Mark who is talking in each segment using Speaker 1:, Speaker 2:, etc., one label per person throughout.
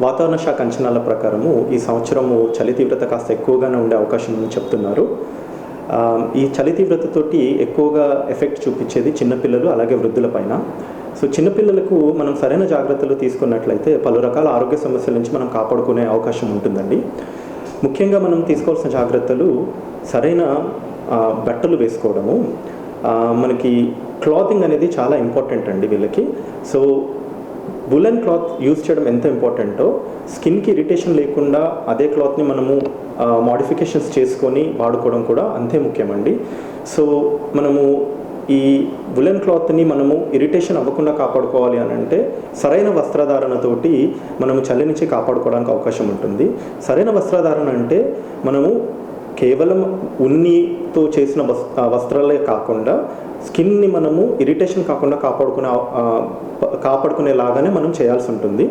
Speaker 1: వాతావరణ శాఖ అంచనాల ప్రకారము ఈ సంవత్సరము చలి తీవ్రత కాస్త ఎక్కువగానే ఉండే అవకాశం ఉందని చెప్తున్నారు. ఈ చలి తీవ్రతతోటి ఎక్కువగా ఎఫెక్ట్ చూపించేది చిన్నపిల్లలు అలాగే వృద్ధుల పైన. సో చిన్నపిల్లలకు మనం సరైన జాగ్రత్తలు తీసుకున్నట్లయితే పలు రకాల ఆరోగ్య సమస్యల నుంచి మనం కాపాడుకునే అవకాశం ఉంటుందండి. ముఖ్యంగా మనం తీసుకోవాల్సిన జాగ్రత్తలు సరైన బట్టలు వేసుకోవడము, మనకి క్లాతింగ్ అనేది చాలా ఇంపార్టెంట్ అండి వీళ్ళకి. సో వులెన్ క్లాత్ యూజ్ చేయడం ఎంత ఇంపార్టెంటో స్కిన్కి ఇరిటేషన్ లేకుండా అదే క్లాత్ని మనము మోడిఫికేషన్స్ చేసుకొని వాడుకోవడం కూడా అంతే ముఖ్యమండి. సో మనము ఈ వులెన్ క్లాత్ని మనము ఇరిటేషన్ అవ్వకుండా కాపాడుకోవాలి అని అంటే సరైన వస్త్రధారణతోటి మనము చలి నుంచి కాపాడుకోవడానికి అవకాశం ఉంటుంది. సరైన వస్త్రధారణ అంటే మనము కేవలం ఉన్నితో చేసిన వస్త్రాలే కాకుండా స్కిన్ని మనము ఇరిటేషన్ కాకుండా కాపాడుకునేలాగానే మనం చేయాల్సి ఉంటుంది,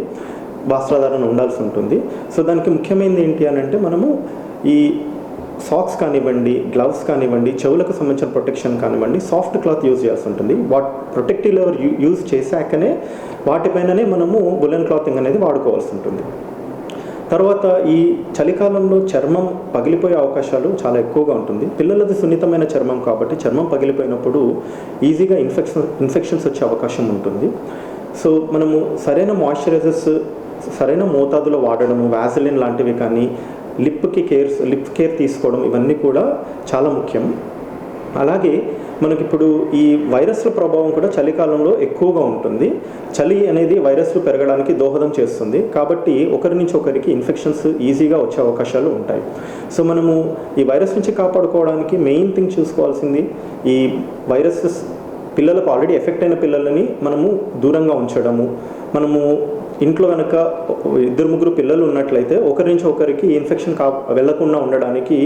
Speaker 1: వస్త్రధారణ ఉండాల్సి ఉంటుంది. సో దానికి ముఖ్యమైనది ఏంటి అని అంటే మనము ఈ సాక్స్ కానివ్వండి, గ్లవ్స్ కానివ్వండి, చెవులకు సంబంధించిన ప్రొటెక్షన్ కానివ్వండి, సాఫ్ట్ క్లాత్ యూజ్ చేయాల్సి ఉంటుంది. ప్రొటెక్టివ్ లెవర్ యూజ్ చేశాకనే వాటిపైననే మనము వులెన్ క్లాతింగ్ అనేది వాడుకోవాల్సి ఉంటుంది. తర్వాత ఈ చలికాలంలో చర్మం పగిలిపోయే అవకాశాలు చాలా ఎక్కువగా ఉంటుంది. పిల్లలది సున్నితమైన చర్మం కాబట్టి చర్మం పగిలిపోయినప్పుడు ఈజీగా ఇన్ఫెక్షన్స్ వచ్చే అవకాశం ఉంటుంది. సో మనము సరైన మాయిశ్చరైజర్స్ సరైన మోతాదులో వాడడము, వ్యాసలిన్ లాంటివి కానీ, లిప్ కేర్ తీసుకోవడం, ఇవన్నీ కూడా చాలా ముఖ్యం. అలాగే మనకిప్పుడు ఈ వైరస్ల ప్రభావం కూడా చలికాలంలో ఎక్కువగా ఉంటుంది. చలి అనేది వైరస్లు పెరగడానికి దోహదం చేస్తుంది కాబట్టి ఒకరి నుంచి ఒకరికి ఇన్ఫెక్షన్స్ ఈజీగా వచ్చే అవకాశాలు ఉంటాయి. సో మనము ఈ వైరస్ నుంచి కాపాడుకోవడానికి మెయిన్ థింగ్ చూసుకోవాల్సింది ఈ వైరసెస్ పిల్లలకు ఆల్రెడీ ఎఫెక్ట్ అయిన పిల్లలని మనము దూరంగా ఉంచడము. మనము ఇంట్లో కనుక 2-3 పిల్లలు ఉన్నట్లయితే ఒకరి నుంచి ఒకరికి ఇన్ఫెక్షన్ వెళ్లకుండా ఉండడానికి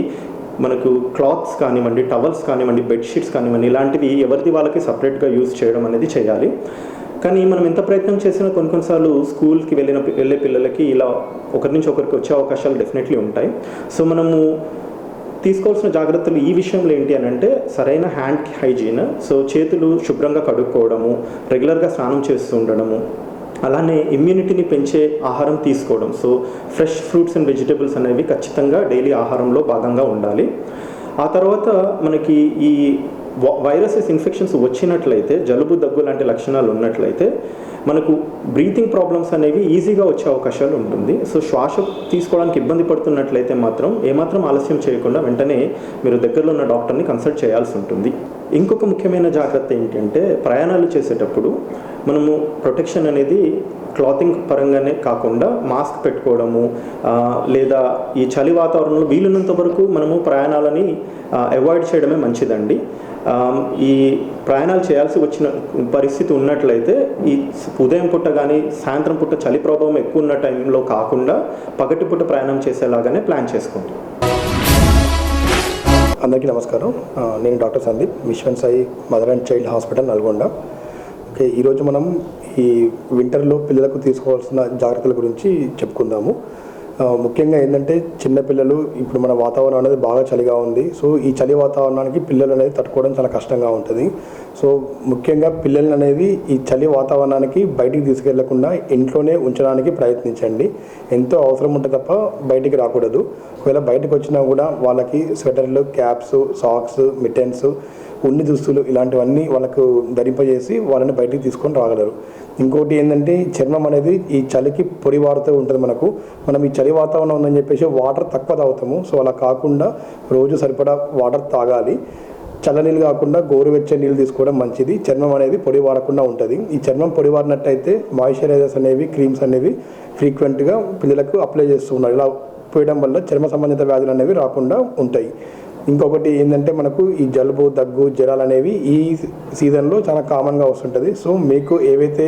Speaker 1: మనకు క్లాత్స్ కానివ్వండి, టవల్స్ కానివ్వండి, బెడ్షీట్స్ కానివ్వండి, ఇలాంటివి ఎవరిది వాళ్ళకి సపరేట్గా యూజ్ చేయడం అనేది చేయాలి. కానీ మనం ఎంత ప్రయత్నం చేసినా కొన్నిసార్లు స్కూల్కి వెళ్ళే పిల్లలకి ఇలా ఒకరి నుంచి ఒకరికి వచ్చే అవకాశాలు డెఫినెట్లీ ఉంటాయి. సో మనము తీసుకోవాల్సిన జాగ్రత్తలు ఈ విషయంలో ఏంటి అని అంటే సరైన హ్యాండ్ హైజీన్, సో చేతులు శుభ్రంగా కడుక్కోవడము, రెగ్యులర్గా స్నానం చేస్తూ ఉండడము, అలానే ఇమ్యూనిటీని పెంచే ఆహారం తీసుకోవడం. So fresh fruits and vegetables అనేవి ఖచ్చితంగా డైలీ ఆహారంలో భాగంగా ఉండాలి. ఆ తర్వాత మనకి ఈ వైరసెస్ ఇన్ఫెక్షన్స్ వచ్చినట్లయితే, జలుబు దగ్గు లాంటి లక్షణాలు ఉన్నట్లయితే మనకు బ్రీతింగ్ ప్రాబ్లమ్స్ అనేవి ఈజీగా వచ్చే అవకాశాలు ఉంటుంది. సో శ్వాస తీసుకోవడానికి ఇబ్బంది పడుతున్నట్లయితే మాత్రం ఏమాత్రం ఆలస్యం చేయకుండా వెంటనే మీరు దగ్గరలో ఉన్న డాక్టర్ని కన్సల్ట్ చేయాల్సి ఉంటుంది. ఇంకొక ముఖ్యమైన జాగ్రత్త ఏంటంటే ప్రయాణాలు చేసేటప్పుడు మనము ప్రొటెక్షన్ అనేది క్లాతింగ్ పరంగానే కాకుండా మాస్క్ పెట్టుకోవడము, లేదా ఈ చలి వాతావరణంలో వీలున్నంత వరకు మనము ప్రయాణాలని అవాయిడ్ చేయడమే మంచిదండి. ఈ ప్రయాణాలు చేయాల్సి వచ్చిన పరిస్థితి ఉన్నట్లయితే ఈ ఉదయం పూట కానీ సాయంత్రం పూట చలి ప్రభావం ఎక్కువ ఉన్న టైంలో కాకుండా పగటి పూట ప్రయాణం చేసేలాగానే ప్లాన్ చేసుకోండి.
Speaker 2: అందరికీ నమస్కారం. నేను doctor Sandeep, mission Sai mother and child hospital, Nalgonda. Okay, ఈరోజు మనం ఈ వింటర్లో పిల్లలకు తీసుకోవాల్సిన జాగ్రత్తల గురించి చెప్పుకుందాము. ముఖ్యంగా ఏంటంటే చిన్నపిల్లలు, ఇప్పుడు మన వాతావరణం అనేది బాగా చలిగా ఉంది. సో ఈ చలి వాతావరణానికి పిల్లలు అనేది తట్టుకోవడం చాలా కష్టంగా ఉంటుంది. సో ముఖ్యంగా పిల్లలు అనేది ఈ చలి వాతావరణానికి బయటికి తీసుకెళ్లకుండా ఇంట్లోనే ఉంచడానికి ప్రయత్నించండి. ఎంతో అవసరం ఉంటే తప్ప బయటికి రాకూడదు. ఒకవేళ బయటకు వచ్చినా కూడా వాళ్ళకి స్వెటర్లు, క్యాప్స్, సాక్స్, మిటెన్స్, ఉన్ని దుస్తులు ఇలాంటివన్నీ వాళ్ళకు ధరింపజేసి వాళ్ళని బయటికి తీసుకొని రాగలరు. ఇంకోటి ఏంటంటే చర్మం అనేది ఈ చలికి పొడివారుతూ ఉంటుంది. మనం ఈ చలి వాతావరణం ఉందని చెప్పేసి వాటర్ తక్కువ తాగుతాము. సో అలా కాకుండా రోజు సరిపడా వాటర్ తాగాలి. చల్లనీళ్ళు కాకుండా గోరువెచ్చని నీళ్ళు తీసుకోవడం మంచిది. చర్మం అనేది పొడి వారకుండా ఉంటుంది. ఈ చర్మం పొడి వారినట్టయితే మాయిశ్చరైజర్స్ అనేవి, క్రీమ్స్ అనేవి ఫ్రీక్వెంట్గా పిల్లలకు అప్లై చేస్తూ ఉన్నారు. ఇలా పోయడం వల్ల చర్మ సంబంధిత వ్యాధులు అనేవి రాకుండా ఉంటాయి. ఇంకొకటి ఏంటంటే మనకు ఈ జలుబు, దగ్గు, జ్వరాలు అనేవి ఈ సీజన్లో చాలా కామన్గా వస్తుంటుంది. సో మీకు ఏవైతే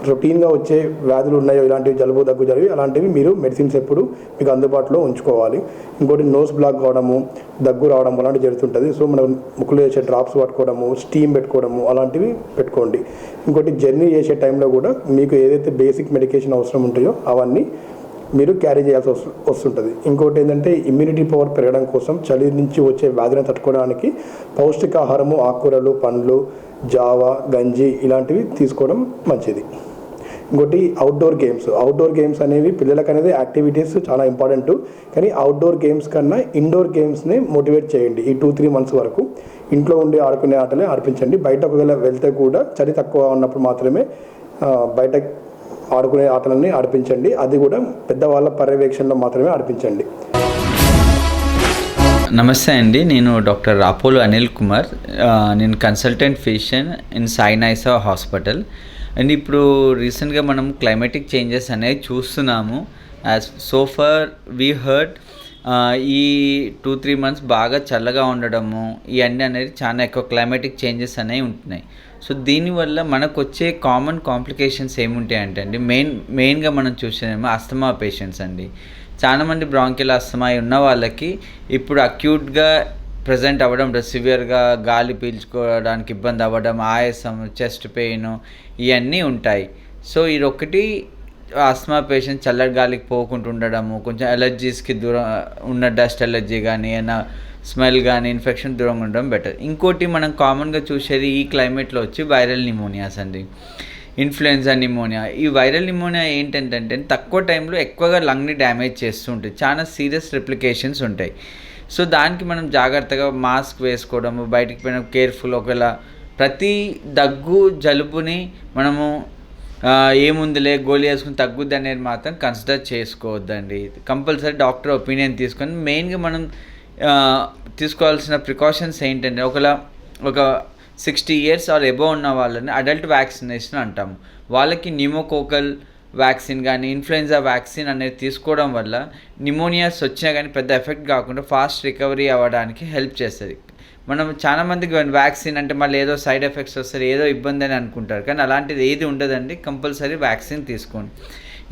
Speaker 2: రొటీన్గా వచ్చే వ్యాధులు ఉన్నాయో, ఇలాంటివి జలుబు, దగ్గు, జరిగి అలాంటివి మీరు మెడిసిన్స్ ఎప్పుడు మీకు అందుబాటులో ఉంచుకోవాలి. ఇంకోటి నోస్ బ్లాక్ కావడము, దగ్గు రావడం అలాంటివి జరుగుతుంటుంది. సో మనం ముక్కులో చేసే డ్రాప్స్ పట్టుకోవడము, స్టీమ్ పెట్టుకోవడము అలాంటివి పెట్టుకోండి. ఇంకోటి జర్నీ చేసే టైంలో కూడా మీకు ఏదైతే బేసిక్ మెడికేషన్ అవసరం ఉంటాయో అవన్నీ మీరు క్యారీ చేయాల్సి వస్తుంటుంది. ఇంకోటి ఏంటంటే ఇమ్యూనిటీ పవర్ పెరగడం కోసం చలి నుంచి వచ్చే వ్యాధిని తట్టుకోవడానికి పౌష్టికాహారము, ఆకుకూరలు, పండ్లు, జావ, గంజి ఇలాంటివి తీసుకోవడం మంచిది. ఇంకోటి అవుట్డోర్ గేమ్స్ అనేవి పిల్లలకి అనేది యాక్టివిటీస్ చాలా ఇంపార్టెంట్. కానీ అవుట్డోర్ గేమ్స్ కన్నా ఇండోర్ గేమ్స్ని మోటివేట్ చేయండి. ఈ 2-3 months వరకు ఇంట్లో ఉండి ఆడుకునే ఆటలే ఆడిపించండి. బయట ఒకవేళ వెళ్తే కూడా చలి తక్కువ ఉన్నప్పుడు మాత్రమే బయట ఆడుకునే ఆటలని ఆడిపించండి. అది కూడా పెద్దవాళ్ళ పర్యవేక్షణలో మాత్రమే ఆడిపించండి.
Speaker 3: నమస్తే అండి, నేను డాక్టర్ రాపోలు అనిల్ కుమార్. నేను consultant physician in Sai Naisa hospital. And ఇప్పుడు రీసెంట్గా మనం క్లైమాటిక్ చేంజెస్ అనేవి చూస్తున్నాము. As so far we heard ఈ 2-3 months బాగా చల్లగా ఉండడము, ఇవన్నీ అనేది చాలా ఎక్కువ క్లైమాటిక్ చేంజెస్ అనేవి ఉంటున్నాయి. సో దీనివల్ల మనకు వచ్చే కామన్ కాంప్లికేషన్స్ ఏముంటాయంటే అండి, మెయిన్గా మనం చూసేదేమో అస్తమా పేషెంట్స్ అండి. చాలామంది బ్రాంకియల్ అస్తమా ఉన్న వాళ్ళకి ఇప్పుడు అక్యూట్గా ప్రజెంట్ అవ్వడం, సివియర్గా గాలి పీల్చుకోవడానికి ఇబ్బంది అవ్వడం, ఆయాసం, చెస్ట్ పెయిన్ ఇవన్నీ ఉంటాయి. సో ఇది ఒకటి ఆస్తమా పేషెంట్ చల్లటి గాలికి పోకుండా ఉండడము, కొంచెం ఎలర్జీస్కి దూరం ఉన్న డస్ట్ ఎలర్జీ కానీ ఏమైనా స్మెల్ కానీ ఇన్ఫెక్షన్ దూరంగా ఉండడం బెటర్. ఇంకోటి మనం కామన్గా చూసేది ఈ క్లైమేట్లో వచ్చి వైరల్ నిమోనియాస్ అండి, ఇన్ఫ్లుయెన్జా నిమోనియా. ఈ వైరల్ నిమోనియా ఏంటంటే తక్కువ టైంలో ఎక్కువగా లంగ్ని డ్యామేజ్ చేస్తూ ఉంటుంది, చాలా సీరియస్ రిప్లికేషన్స్ ఉంటాయి. సో దానికి మనం జాగ్రత్తగా మాస్క్ వేసుకోవడము, బయటికి పోయిన కేర్ఫుల్. ఒకవేళ ప్రతి దగ్గు జలుబుని మనము ఏముందిలే గోళీ వేసుకుని తగ్గుద్ది అనేది మాత్రం కన్సిడర్ చేసుకోవద్దండి. కంపల్సరీ డాక్టర్ ఒపీనియన్ తీసుకొని మెయిన్గా మనం తీసుకోవాల్సిన ప్రికాషన్స్ ఏంటంటే, ఒక 60 years ఆర్ ఎబోవ్ ఉన్న వాళ్ళని అడల్ట్ వ్యాక్సినేషన్ అంటాము. వాళ్ళకి న్యూమోకోకల్ వ్యాక్సిన్ కానీ ఇన్ఫ్లుయెన్జా వ్యాక్సిన్ అనేది తీసుకోవడం వల్ల నిమోనియాస్ వచ్చినా కానీ పెద్ద ఎఫెక్ట్ కాకుండా ఫాస్ట్ రికవరీ అవ్వడానికి హెల్ప్ చేస్తుంది. మనం చాలామందికి వ్యాక్సిన్ అంటే మళ్ళీ ఏదో సైడ్ ఎఫెక్ట్స్ వస్తారు, ఏదో ఇబ్బంది అని అనుకుంటారు, కానీ అలాంటిది ఏది ఉండదండి. కంపల్సరీ వ్యాక్సిన్ తీసుకోండి.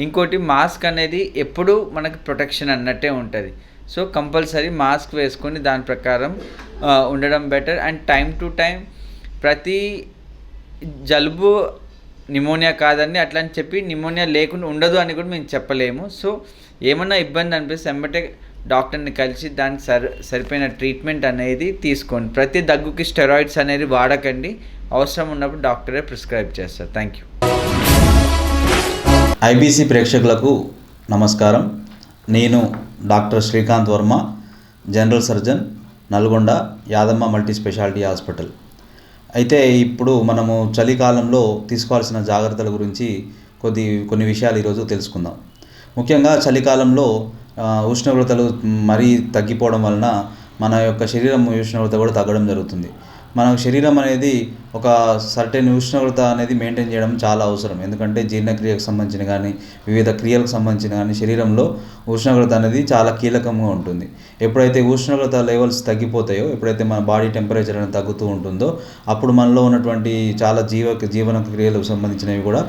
Speaker 3: ఇంకోటి మాస్క్ అనేది ఎప్పుడు మనకి ప్రొటెక్షన్ అన్నట్టే ఉంటుంది. సో కంపల్సరీ మాస్క్ వేసుకొని దాని ప్రకారం ఉండడం better. And time to time ప్రతి జలుబు నిమోనియా కాదండి అట్లా అని చెప్పి నిమోనియా లేకుండా ఉండదు అని కూడా మేము చెప్పలేము. సో ఏమన్నా ఇబ్బంది అనిపిస్తే వెంబటే డాక్టర్ని కలిసి దానికి సరిపోయిన ట్రీట్మెంట్ అనేది తీసుకోండి. ప్రతి దగ్గుకి స్టెరాయిడ్స్ అనేది వాడకండి, అవసరం ఉన్నప్పుడు డాక్టరే ప్రిస్క్రైబ్ చేస్తారు. Thank you.
Speaker 4: ఐబీసీ ప్రేక్షకులకు నమస్కారం. నేను doctor Srikanth Varma, general surgeon, Nalgonda Yadamma multi speciality hospital. అయితే ఇప్పుడు మనము చలికాలంలో తీసుకోవాల్సిన జాగ్రత్తల గురించి కొన్ని విషయాలు ఈరోజు తెలుసుకుందాం. ముఖ్యంగా చలికాలంలో ఉష్ణోగ్రతలు మరీ తగ్గిపోవడం వలన మన యొక్క శరీరం ఉష్ణోగ్రత కూడా తగ్గడం జరుగుతుంది. మన శరీరం అనేది ఒక సర్టెన్ ఉష్ణోగ్రత అనేది మెయింటైన్ చేయడం చాలా అవసరం. ఎందుకంటే జీర్ణక్రియకు సంబంధించిన కానీ వివిధ క్రియలకు సంబంధించిన కానీ శరీరంలో ఉష్ణోగ్రత అనేది చాలా కీలకంగా ఉంటుంది. ఎప్పుడైతే ఉష్ణోగ్రత లెవెల్స్ తగ్గిపోతాయో, ఎప్పుడైతే మన బాడీ టెంపరేచర్ అనేది తగ్గుతూ ఉంటుందో అప్పుడు మనలో ఉన్నటువంటి చాలా జీవన క్రియలకు సంబంధించినవి కూడా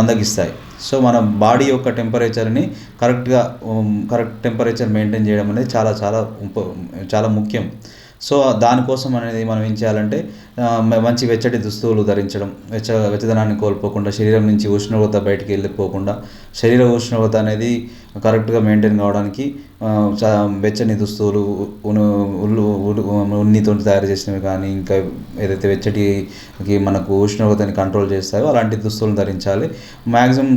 Speaker 4: మందగిస్తాయి. సో మన బాడీ యొక్క టెంపరేచర్ని కరెక్ట్ టెంపరేచర్ మెయింటైన్ చేయడం అనేది చాలా ముఖ్యం. సో దానికోసం అనేది మనం ఏం చేయాలంటే మంచి వెచ్చటి దుస్తువులు ధరించడం, వెచ్చదనాన్ని కోల్పోకుండా, శరీరం నుంచి ఉష్ణోగ్రత బయటికి వెళ్ళిపోకుండా, శరీర ఉష్ణోగ్రత అనేది కరెక్ట్గా మెయింటైన్ కావడానికి వెచ్చని దుస్తువులు, ఉన్నితో తయారు చేసినవి కానీ ఇంకా ఏదైతే వెచ్చటికి మనకు ఉష్ణోగ్రతని కంట్రోల్ చేస్తాయో అలాంటి దుస్తువులు ధరించాలి. మ్యాక్సిమం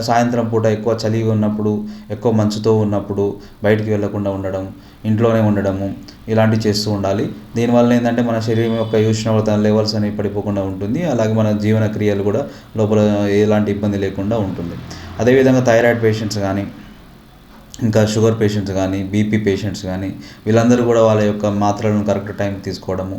Speaker 4: సాయంత్రం పూట ఎక్కువ చలిగా ఉన్నప్పుడు, ఎక్కువ మంచుతో ఉన్నప్పుడు బయటికి వెళ్లకుండా ఉండడం, ఇంట్లోనే ఉండడము ఇలాంటివి చేస్తూ ఉండాలి. దీనివల్ల ఏంటంటే మన శరీరం యొక్క ఉష్ణోగ్రత లెవెల్స్ అనేవి పడిపోకుండా ఉంటుంది. అలాగే మన జీవన క్రియలు కూడా లోపల ఎలాంటి ఇబ్బంది లేకుండా ఉంటుంది. అదేవిధంగా థైరాయిడ్ పేషెంట్స్ కానీ, ఇంకా షుగర్ పేషెంట్స్ కానీ, బీపీ పేషెంట్స్ కానీ వీళ్ళందరూ కూడా వాళ్ళ యొక్క మాత్రలను కరెక్ట్ టైం తీసుకోవడము,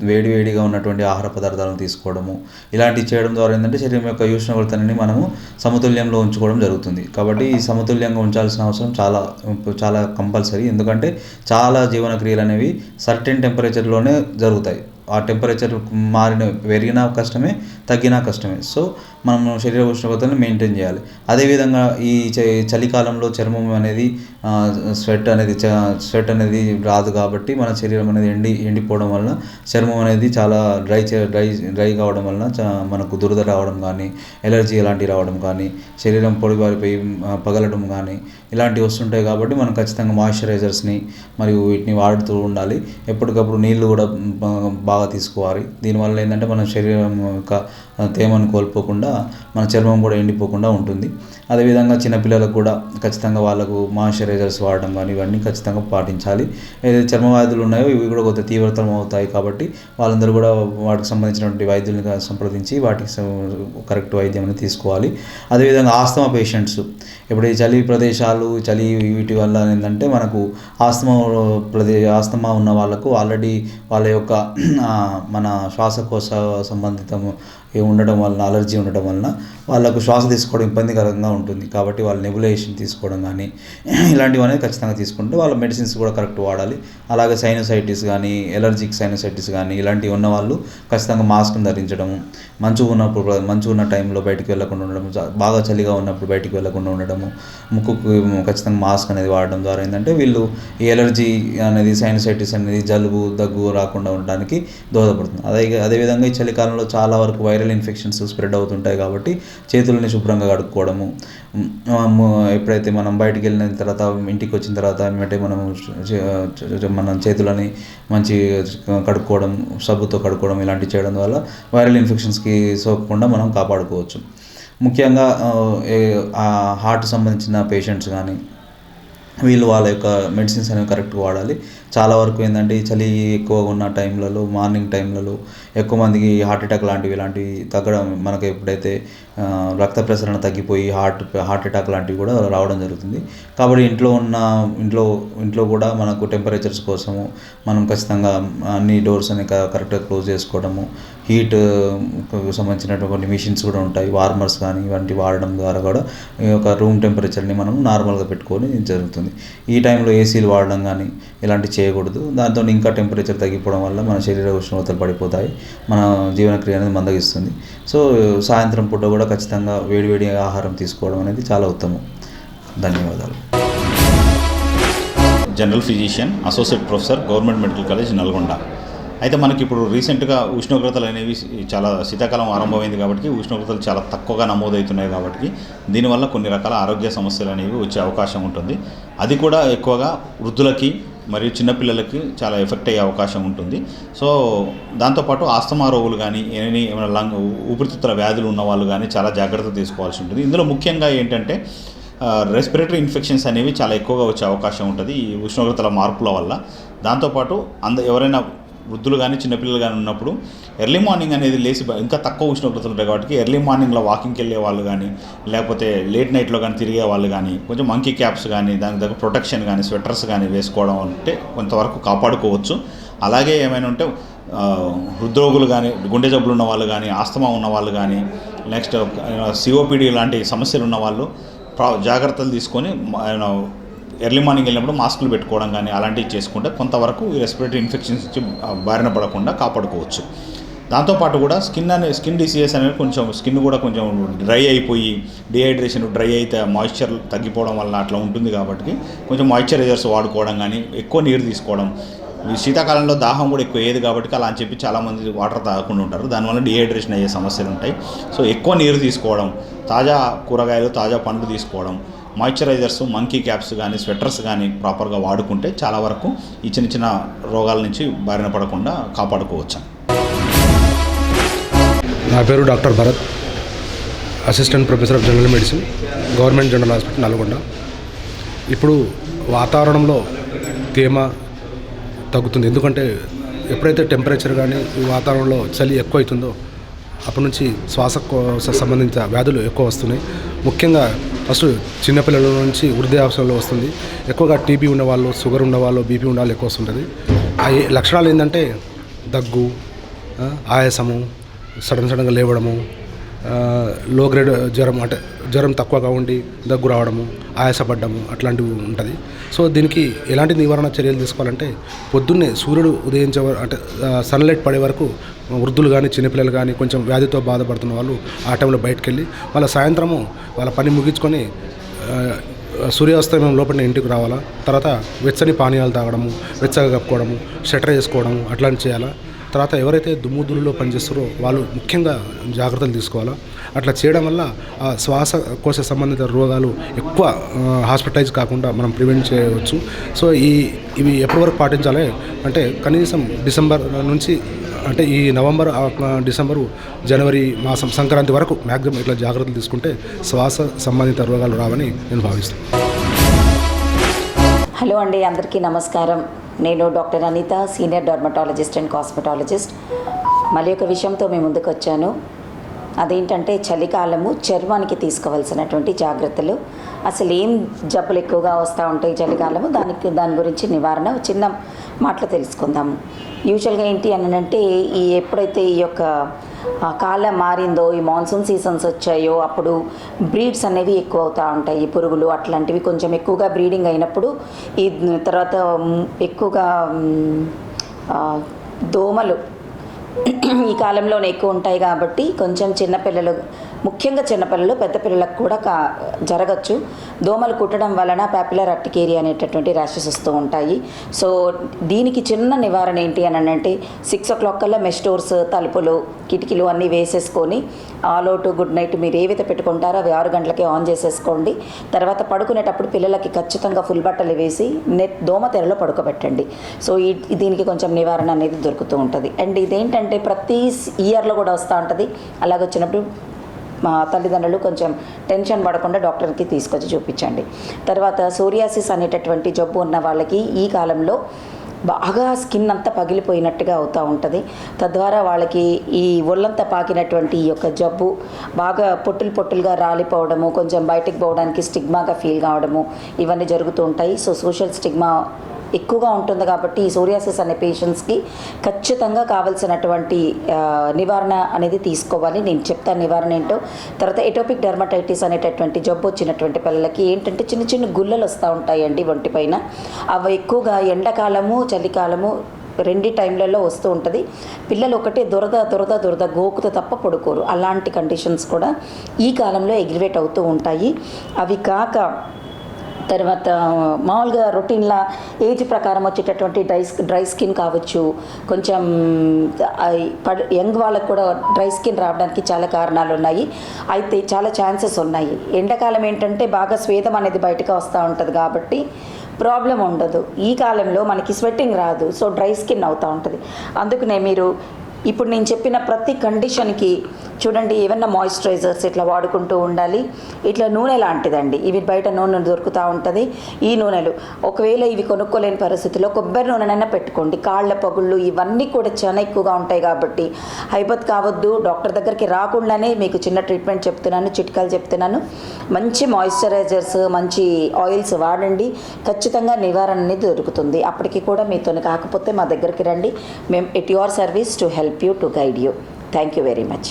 Speaker 4: వేడిగా ఉన్నటువంటి ఆహార పదార్థాలను తీసుకోవడము ఇలాంటివి చేయడం ద్వారా ఏంటంటే శరీరం యొక్క ఉష్ణోగ్రతని మనము సమతుల్యంలో ఉంచుకోవడం జరుగుతుంది. కాబట్టి ఈ సమతుల్యంగా ఉంచాల్సిన అవసరం చాలా కంపల్సరీ. ఎందుకంటే చాలా జీవన క్రియలు అనేవి సర్టెన్ టెంపరేచర్లోనే జరుగుతాయి. ఆ టెంపరేచర్ పెరిగినా కష్టమే, తగ్గినా కష్టమే. సో మనం శరీర ఉష్ణోగ్రతను మెయింటైన్ చేయాలి. అదేవిధంగా ఈ చలికాలంలో చర్మం అనేది స్వెట్ అనేది రాదు కాబట్టి మన శరీరం అనేది ఎండిపోవడం వలన చర్మం అనేది చాలా డ్రై కావడం వలన మనకు దురద రావడం కానీ, ఎలర్జీ ఇలాంటివి రావడం కానీ, శరీరం పొడిబారిపోయి పగలడం కానీ ఇలాంటివి వస్తుంటాయి. కాబట్టి మనం ఖచ్చితంగా మాయిశ్చరైజర్స్ని మరియు వీటిని వాడుతూ ఉండాలి. ఎప్పటికప్పుడు నీళ్ళు కూడా బాగా తీసుకోవాలి. దీనివల్ల ఏంటంటే మన శరీరం యొక్క తేమను కోల్పోకుండా మన చర్మం కూడా ఎండిపోకుండా ఉంటుంది. అదేవిధంగా చిన్నపిల్లలకు కూడా ఖచ్చితంగా వాళ్ళకు మాయిశ్చరైజర్స్ వాడడం కానీ ఇవన్నీ ఖచ్చితంగా పాటించాలి. ఏదైతే చర్మ వ్యాధులు ఉన్నాయో ఇవి కూడా కొంత తీవ్రతరం అవుతాయి కాబట్టి వాళ్ళందరూ కూడా వాటికి సంబంధించినటువంటి వైద్యులను సంప్రదించి వాటికి కరెక్ట్ వైద్యం అనేది తీసుకోవాలి. అదేవిధంగా ఆస్తమా పేషెంట్స్ ఇప్పుడు ఈ చలి ప్రదేశాలు చలి వీటి వల్ల ఏంటంటే మనకు ఆస్తమా ఉన్న వాళ్ళకు ఆల్రెడీ వాళ్ళ యొక్క మన శ్వాసకోశ సంబంధితం ఉండడం వలన అలర్జీ ఉండడం వలన వాళ్ళకు శ్వాస తీసుకోవడం ఇబ్బందికరంగా ఉంటుంది. కాబట్టి వాళ్ళు నెబులైజేషన్ తీసుకోవడం కానీ ఇలాంటివి అనేది ఖచ్చితంగా తీసుకుంటే వాళ్ళ మెడిసిన్స్ కూడా కరెక్ట్ వాడాలి. అలాగే సైనసైటిస్ కానీ ఎలర్జిక్ సైనసైటిస్ కానీ ఇలాంటివి ఉన్న వాళ్ళు ఖచ్చితంగా మాస్క్ని ధరించడము, మంచు ఉన్న టైంలో బయటికి వెళ్ళకుండా ఉండడం, బాగా చలిగా ఉన్నప్పుడు బయటికి వెళ్ళకుండా ఉండడము, ముక్కుకు ఖచ్చితంగా మాస్క్ అనేది వాడడం ద్వారా ఏంటంటే వీళ్ళు ఈ ఎలర్జీ అనేది సైనసైటిస్ అనేది జలుబు దగ్గు రాకుండా ఉండడానికి దోహదపడుతుంది. అదేవిధంగా ఈ చలికాలంలో చాలా వరకు వైరల్ ఇన్ఫెక్షన్స్ స్ప్రెడ్ అవుతుంటాయి కాబట్టి చేతులని శుభ్రంగా కడుక్కోవడము, ఎప్పుడైతే మనం బయటికి వెళ్ళిన తర్వాత ఇంటికి వచ్చిన తర్వాత ఏమంటే మనం చేతులని మంచి కడుక్కోవడం, సబ్బుతో కడుక్కోవడం ఇలాంటివి చేయడం వల్ల వైరల్ ఇన్ఫెక్షన్స్కి సోకకుండా మనం కాపాడుకోవచ్చు. ముఖ్యంగా హార్ట్ సంబంధించిన పేషెంట్స్ కానీ వీళ్ళు వాళ్ళ యొక్క మెడిసిన్స్ అనేవి కరెక్ట్గా వాడాలి. చాలా వరకు ఏంటంటే ఈ చలి ఎక్కువగా ఉన్న టైంలలో మార్నింగ్ టైంలలో ఎక్కువ మందికి హార్ట్ అటాక్ ఇలాంటివి తగ్గడం మనకు ఎప్పుడైతే రక్త ప్రసరణ తగ్గిపోయి హార్ట్ అటాక్ లాంటివి కూడా రావడం జరుగుతుంది. కాబట్టి ఇంట్లో కూడా మనకు టెంపరేచర్స్ కోసము మనం ఖచ్చితంగా అన్ని డోర్స్ అని కరెక్ట్గా క్లోజ్ చేసుకోవడము, హీట్ సంబంధించినటువంటి మిషన్స్ కూడా ఉంటాయి, వార్మర్స్ కానీ ఇవంటి వాడడం ద్వారా కూడా ఈ యొక్క రూమ్ టెంపరేచర్ని మనం నార్మల్గా పెట్టుకొని జరుగుతుంది. ఈ టైంలో ఏసీలు వాడడం కానీ ఇలాంటివి చేయకూడదు. దాంతో ఇంకా టెంపరేచర్ తగ్గిపోవడం వల్ల మన శరీర ఉష్ణోగ్రతలు పడిపోతాయి, మన జీవనక్రియ అనేది మందగిస్తుంది. సో సాయంత్రం పూట కూడా ఖచ్చితంగా వేడివేడి ఆహారం తీసుకోవడం అనేది చాలా ఉత్తమం. ధన్యవాదాలు.
Speaker 5: General physician, associate professor, government medical college Nalgonda. అయితే మనకి ఇప్పుడు రీసెంట్గా ఉష్ణోగ్రతలు అనేవి చాలా శీతాకాలం ఆరంభమైంది కాబట్టి ఉష్ణోగ్రతలు చాలా తక్కువగా నమోదవుతున్నాయి కాబట్టి దీనివల్ల కొన్ని రకాల ఆరోగ్య సమస్యలు అనేవి వచ్చే అవకాశం ఉంటుంది. అది కూడా ఎక్కువగా వృద్ధులకి మరియు చిన్నపిల్లలకి చాలా ఎఫెక్ట్ అయ్యే అవకాశం ఉంటుంది. సో దాంతోపాటు ఆస్తమా రోగులు కానీ ఏమైనా ఊపిరితిత్తుల వ్యాధులు ఉన్న వాళ్ళు కానీ చాలా జాగ్రత్త తీసుకోవాల్సి ఉంటుంది. ఇందులో ముఖ్యంగా ఏంటంటే రెస్పిరేటరీ ఇన్ఫెక్షన్స్ అనేవి చాలా ఎక్కువగా వచ్చే అవకాశం ఉంటుంది ఈ ఉష్ణోగ్రతల మార్పుల వల్ల. దాంతోపాటు ఎవరైనా వృద్ధులు కానీ చిన్నపిల్లలు కానీ ఉన్నప్పుడు ఎర్లీ మార్నింగ్ అనేది లేచి ఇంకా తక్కువ ఉష్ణోగ్రతలు ఉంటాయి కాబట్టి ఎర్లీ మార్నింగ్లో వాకింగ్కి వెళ్ళే వాళ్ళు కానీ లేకపోతే లేట్ నైట్లో కానీ తిరిగే వాళ్ళు కానీ కొంచెం మంకీ క్యాప్స్ కానీ దానికి దగ్గర ప్రొటెక్షన్ కానీ స్వెటర్స్ కానీ వేసుకోవడం అంటే కొంతవరకు కాపాడుకోవచ్చు. అలాగే ఏమైనా ఉంటే హృద్రోగులు కానీ గుండె జబ్బులు ఉన్న వాళ్ళు కానీ ఆస్తమా ఉన్న వాళ్ళు కానీ నెక్స్ట్ సిఓపిడి లాంటి సమస్యలు ఉన్న వాళ్ళు జాగ్రత్తలు తీసుకొని ఎర్లీ మార్నింగ్ వెళ్ళినప్పుడు మాస్కులు పెట్టుకోవడం కానీ అలాంటివి చేసుకుంటే కొంతవరకు ఈ రెస్పిరేటరీ ఇన్ఫెక్షన్స్ నుంచి బారిన పడకుండా కాపాడుకోవచ్చు. దాంతోపాటు కూడా స్కిన్ డిసీజెస్ అనేది స్కిన్ కూడా కొంచెం డ్రై అయిపోయి డిహైడ్రేషన్ డ్రై అయితే మాయిశ్చర్ తగ్గిపోవడం వల్ల అట్లా ఉంటుంది కాబట్టి కొంచెం మాయిశ్చరైజర్స్ వాడుకోవడం కానీ ఎక్కువ నీరు తీసుకోవడం. ఈ శీతాకాలంలో దాహం కూడా ఎక్కువ అయ్యేది కాబట్టి అలా అని చెప్పి చాలామంది వాటర్ తాగకుండా ఉంటారు, దానివల్ల డిహైడ్రేషన్ అయ్యే సమస్యలు ఉంటాయి. సో ఎక్కువ నీరు తీసుకోవడం, తాజా కూరగాయలు తాజా పండ్లు తీసుకోవడం, మాయిశ్చరైజర్స్ మంకీ క్యాప్స్ కానీ స్వెటర్స్ కానీ ప్రాపర్గా వాడుకుంటే చాలా వరకు ఈ చిన్న రోగాల నుంచి బారిన పడకుండా కాపాడుకోవచ్చు.
Speaker 6: నా పేరు doctor Bharat, assistant professor of general medicine, government general hospital Nalgonda. ఇప్పుడు వాతావరణంలో తేమ తగ్గుతుంది, ఎందుకంటే ఎప్పుడైతే టెంపరేచర్ కానీ ఈ వాతావరణంలో చలి ఎక్కువ అవుతుందో అప్పటి నుంచి శ్వాసకోశ సంబంధించిన వ్యాధులు ఎక్కువ వస్తున్నాయి. ముఖ్యంగా ఫస్ట్ చిన్నపిల్లల నుంచి వృద్ధావస్థలో వస్తుంది. ఎక్కువగా టీబీ ఉన్నవాళ్ళు, షుగర్ ఉన్నవాళ్ళు, బీపీ ఉన్నవాళ్ళు ఎక్కువ వస్తుంటుంది. ఆ లక్షణాలు ఏంటంటే దగ్గు, ఆయాసము, సడన్గా లేవడము, లో గ్రేడ్ జ్వరం అంటే జ్వరం తక్కువగా ఉండి దగ్గు రావడము, ఆయాసపడ్డము అట్లాంటివి ఉంటుంది. సో దీనికి ఎలాంటి నివారణ చర్యలు తీసుకోవాలంటే పొద్దున్నే సూర్యుడు ఉదయించే అంటే సన్లైట్ పడే వరకు వృద్ధులు కానీ చిన్నపిల్లలు కానీ కొంచెం వ్యాధితో బాధపడుతున్న వాళ్ళు ఆ టైంలో బయటకు వెళ్ళి వాళ్ళ సాయంత్రము వాళ్ళ పని ముగించుకొని సూర్యాస్తమయం లోపల ఇంటికి రావాలా. తర్వాత వెచ్చని పానీయాలు తాగడము, వెచ్చగా కప్పుకోవడము, స్వెటర్ వేసుకోవడము అట్లాంటివి చేయాలా. తర్వాత ఎవరైతే దుమ్ముదుల్లో పనిచేస్తారో వాళ్ళు ముఖ్యంగా జాగ్రత్తలు తీసుకోవాలా. అట్లా చేయడం వల్ల ఆ శ్వాసకోశ సంబంధిత రోగాలు ఎక్కువ హాస్పిటలైజ్ కాకుండా మనం ప్రివెంట్ చేయవచ్చు. సో ఇవి ఎప్పటి వరకు పాటించాలి అంటే కనీసం డిసెంబర్ నుంచి అంటే ఈ నవంబర్, డిసెంబరు, జనవరి మాసం సంక్రాంతి వరకు మ్యాక్సిమం ఇట్లా జాగ్రత్తలు తీసుకుంటే శ్వాస సంబంధిత రోగాలు రావని నేను భావిస్తాను.
Speaker 7: హలో అండి, అందరికీ నమస్కారం. నేను doctor Anitha, senior dermatologist and cosmetologist. మళ్ళీ ఒక విషయంతో మీ ముందుకు వచ్చాను. అదేంటంటే చలికాలము చర్మానికి తీసుకోవాల్సినటువంటి జాగ్రత్తలు. అసలు ఏం జబ్బులు ఎక్కువగా వస్తూ ఉంటాయి చలికాలము, దాని గురించి నివారణ చిన్న మాటలు తెలుసుకుందాము. యూజువల్గా ఏంటి అని అంటే ఎప్పుడైతే ఈ యొక్క కాలం మారిందో, ఈ మాన్సూన్ సీజన్స్ వచ్చాయో అప్పుడు బ్రీడ్స్ అనేవి ఎక్కువ అవుతూ ఉంటాయి. పురుగులు అట్లాంటివి కొంచెం ఎక్కువగా బ్రీడింగ్ అయినప్పుడు ఈ తర్వాత ఎక్కువగా దోమలు ఈ కాలంలోనే ఎక్కువ ఉంటాయి కాబట్టి కొంచెం చిన్నపిల్లలు, ముఖ్యంగా చిన్నపిల్లలు, పెద్ద పిల్లలకు కూడా జరగచ్చు. దోమలు కుట్టడం వలన పాపులర్ అర్టికేరియా అనేటటువంటి ర్యాషెస్ వస్తూ ఉంటాయి. సో దీనికి చిన్న నివారణ ఏంటి అని అంటే 6 o'clock కల్లా మెష్ డోర్స్, తలుపులు, కిటికీలు అన్నీ వేసేసుకొని ఆల్ అవుట్ గుడ్ నైట్ మీరు ఏవైతే పెట్టుకుంటారో అవి 6 గంటలకే ఆన్ చేసేసుకోండి. తర్వాత పడుకునేటప్పుడు పిల్లలకి ఖచ్చితంగా ఫుల్ బట్టలు వేసి దోమ తెరలో పడుకోబెట్టండి. సో దీనికి కొంచెం నివారణ అనేది దొరుకుతూ ఉంటుంది. అండ్ ఇదేంటంటే ప్రతి ఇయర్లో కూడా వస్తూ ఉంటుంది. అలాగొచ్చినప్పుడు మా తల్లిదండ్రులు కొంచెం టెన్షన్ పడకుండా డాక్టర్కి తీసుకొచ్చి చూపించండి. తర్వాత సోరియాసిస్ అనేటటువంటి జబ్బు ఉన్న వాళ్ళకి ఈ కాలంలో బాగా స్కిన్ అంతా పగిలిపోయినట్టుగా అవుతూ ఉంటుంది. తద్వారా వాళ్ళకి ఈ ఒళ్ళంతా పాకినటువంటి ఈ యొక్క జబ్బు బాగా పొట్టులుగా రాలిపోవడము, కొంచెం బయటికి పోవడానికి స్టిగ్మాగా ఫీల్ కావడము, ఇవన్నీ జరుగుతూ ఉంటాయి. సో సోషల్ స్టిగ్మా ఎక్కువగా ఉంటుంది కాబట్టి ఈ సోరియాసిస్ అనే పేషెంట్స్కి ఖచ్చితంగా కావాల్సినటువంటి నివారణ అనేది తీసుకోవాలి. నేను చెప్తాను నివారణ ఏంటో. తర్వాత ఎటోపిక్ డర్మటైటిస్ అనేటటువంటి జబ్బు వచ్చినటువంటి పిల్లలకి ఏంటంటే చిన్న చిన్న గుల్లలు వస్తూ ఉంటాయండి ఒంటిపైన. అవి ఎక్కువగా ఎండాకాలము, చలికాలము రెండు టైంలలో వస్తూ ఉంటుంది. పిల్లలు ఒకటే దురద గోకుతో తప్ప పడుకోరు. అలాంటి కండిషన్స్ కూడా ఈ కాలంలో ఎగ్రివేట్ అవుతూ ఉంటాయి. అవి కాక తర్వాత మామూలుగా రొటీన్లా ఏజ్ ప్రకారం వచ్చేటటువంటి డ్రై స్కిన్ కావచ్చు, కొంచెం యంగ్ వాళ్ళకు కూడా డ్రై స్కిన్ రావడానికి చాలా కారణాలు ఉన్నాయి. అయితే చాలా ఛాన్సెస్ ఉన్నాయి. ఎండాకాలం ఏంటంటే బాగా స్వేదం అనేది బయటకు వస్తూ ఉంటుంది కాబట్టి ప్రాబ్లం ఉండదు. ఈ కాలంలో మనకి స్వెట్టింగ్ రాదు, సో డ్రై స్కిన్ అవుతూ ఉంటుంది. అందుకనే మీరు ఇప్పుడు నేను చెప్పిన ప్రతి కండిషన్కి చూడండి ఏమన్నా మాయిశ్చరైజర్స్ ఇట్లా వాడుకుంటూ ఉండాలి. ఇట్లా నూనె లాంటిదండి, ఇవి బయట నూనె దొరుకుతూ ఉంటుంది. ఈ నూనెలు ఒకవేళ ఇవి కొనుక్కోలేని పరిస్థితిలో కొబ్బరి నూనెనైనా పెట్టుకోండి. కాళ్ళ పగుళ్ళు ఇవన్నీ కూడా చాలా ఎక్కువగా ఉంటాయి కాబట్టి హైబత్ కావద్దు. డాక్టర్ దగ్గరికి రాకుండానే మీకు చిన్న ట్రీట్మెంట్ చెప్తున్నాను, చిట్కాలు చెప్తున్నాను. మంచి మాయిశ్చరైజర్స్, మంచి ఆయిల్స్ వాడండి. ఖచ్చితంగా నివారణ అనేది దొరుకుతుంది. అప్పటికి కూడా మీతో కాకపోతే మా దగ్గరికి రండి. మేము at your service to help you, to guide you. Thank you very much.